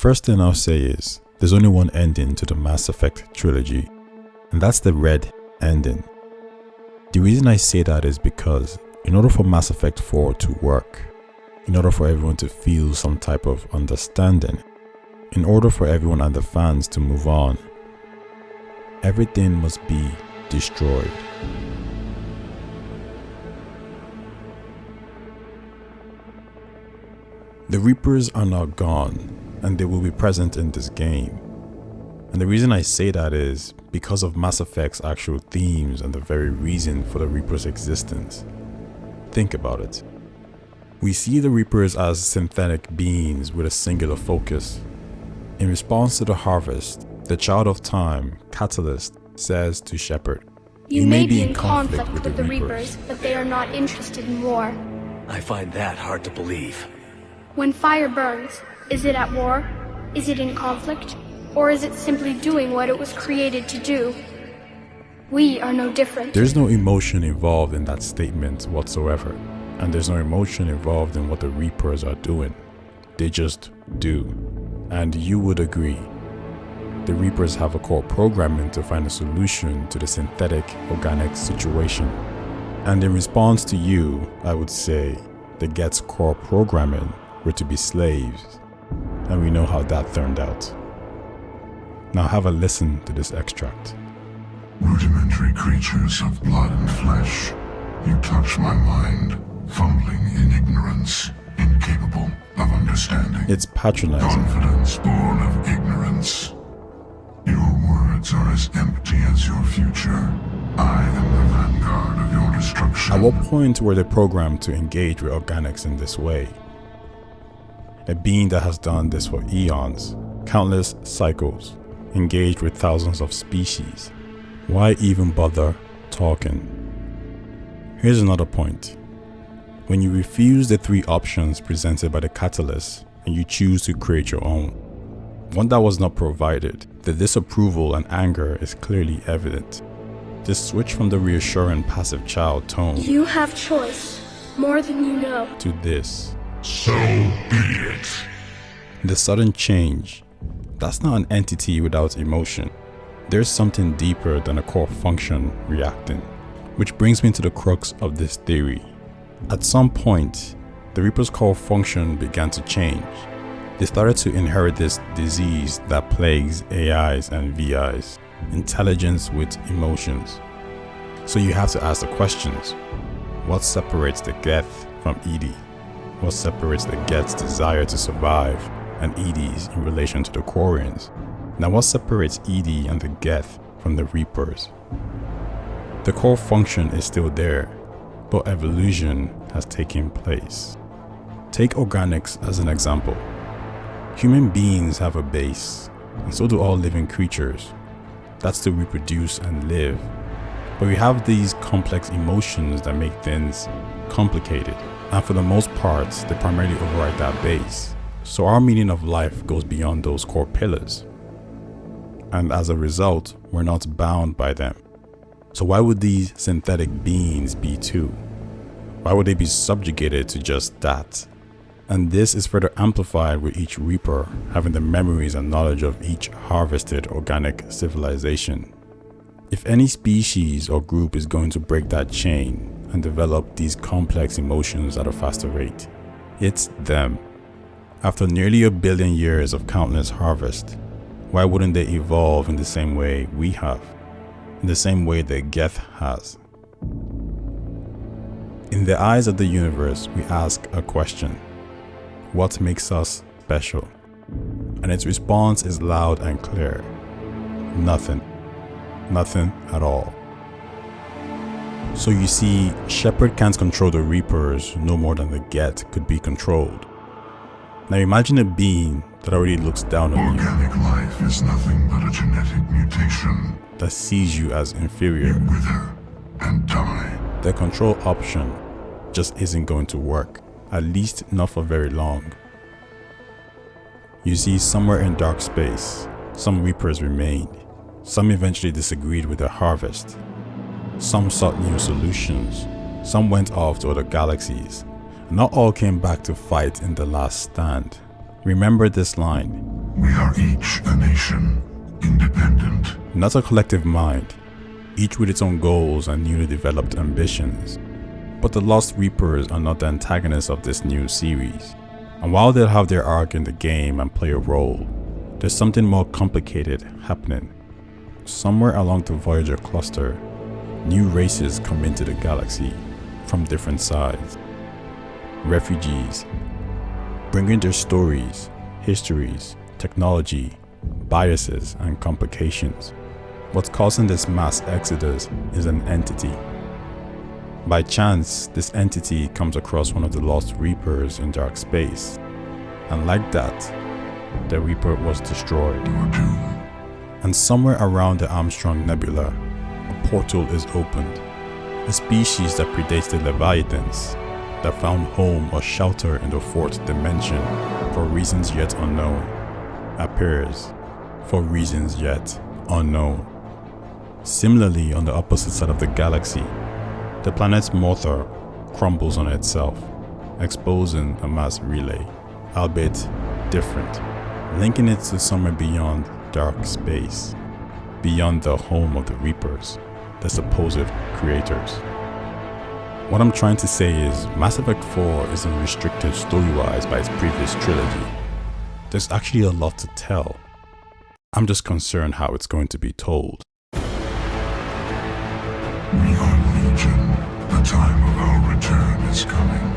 First thing I'll say is, there's only one ending to the Mass Effect trilogy, and that's the red ending. The reason I say that is because in order for Mass Effect 4 to work, in order for everyone to feel some type of understanding, in order for everyone and the fans to move on, everything must be destroyed. The Reapers are not gone, and they will be present in this game. And the reason I say that is because of Mass Effect's actual themes and the very reason for the Reapers' existence. Think about it. We see the Reapers as synthetic beings with a singular focus. In response to the harvest, the Child of Time, Catalyst, says to Shepard, You may be in conflict with the Reapers, but they are not interested in war. I find that hard to believe. When fire burns, is it at war? Is it in conflict? Or is it simply doing what it was created to do? We are no different. There's no emotion involved in that statement whatsoever, and there's no emotion involved in what the Reapers are doing. They just do. And you would agree. The Reapers have a core programming to find a solution to the synthetic organic situation. And in response to you, I would say the Geth's core programming were to be slaves, and we know how that turned out. Now have a listen to this extract. Rudimentary creatures of blood and flesh, you touch my mind, fumbling in ignorance, incapable of understanding. It's patronizing. Confidence born of ignorance. Your words are as empty as your future. I am the vanguard of your destruction. At what point were they programmed to engage with organics in this way? A being that has done this for eons, countless cycles, engaged with thousands of species. Why even bother talking? Here's another point. When you refuse the three options presented by the Catalyst and you choose to create your own, one that was not provided, the disapproval and anger is clearly evident. The switch from the reassuring passive child tone You have choice, more than you know. to this, So be it. the sudden change, that's not an entity without emotion. There's something deeper than a core function reacting. Which brings me to the crux of this theory. At some point, the Reaper's core function began to change. They started to inherit this disease that plagues AIs and VIs, intelligence with emotions. So you have to ask the questions. What separates the Geth from Edi? What separates the Geth's desire to survive and Edi's in relation to the Quarians? Now what separates Edi and the Geth from the Reapers? The core function is still there, but evolution has taken place. Take organics as an example. Human beings have a base, and so do all living creatures. That's to reproduce and live. But we have these complex emotions that make things complicated. And for the most part, they primarily override that base. So our meaning of life goes beyond those core pillars. And as a result, we're not bound by them. So why would these synthetic beings be too? Why would they be subjugated to just that? And this is further amplified with each Reaper having the memories and knowledge of each harvested organic civilization. If any species or group is going to break that chain and develop these complex emotions at a faster rate, it's them. After nearly 1 billion years of countless harvest, why wouldn't they evolve in the same way we have? In the same way that Geth has? In the eyes of the universe, we ask a question. What makes us special? And its response is loud and clear. Nothing. Nothing at all. So you see, Shepard can't control the Reapers no more than the Geth could be controlled. Now imagine a being that already looks down on you, Organic life is nothing but a genetic mutation. that sees you as inferior. You wither and die. The control option just isn't going to work, at least not for very long. You see, somewhere in dark space, some Reapers remained. Some eventually disagreed with their harvest. Some sought new solutions. Some went off to other galaxies. Not all came back to fight in the last stand. Remember this line: We are each a nation, independent. Not a collective mind, each with its own goals and newly developed ambitions. But the Lost Reapers are not the antagonists of this new series. And while they'll have their arc in the game and play a role, there's something more complicated happening. Somewhere along the Voyager cluster, new races come into the galaxy from different sides. Refugees, bringing their stories, histories, technology, biases, and complications. What's causing this mass exodus is an entity. By chance, this entity comes across one of the Lost Reapers in dark space, and like that, the Reaper was destroyed. And somewhere around the Armstrong Nebula, a portal is opened. A species that predates the Leviathans, that found home or shelter in the fourth dimension for reasons yet unknown, appears for reasons yet unknown. Similarly, on the opposite side of the galaxy, the planet Morthar crumbles on itself, exposing a mass relay, albeit different, linking it to somewhere beyond dark space, beyond the home of the Reapers, the supposed creators. What I'm trying to say is Mass Effect 4 isn't restricted story-wise by its previous trilogy. There's actually a lot to tell. I'm just concerned how it's going to be told. We are Legion. The time of our return is coming.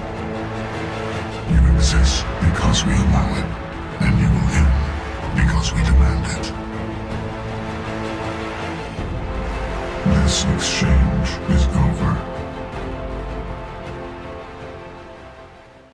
You exist because we allow it, and you will end because we demand it. This exchange is over.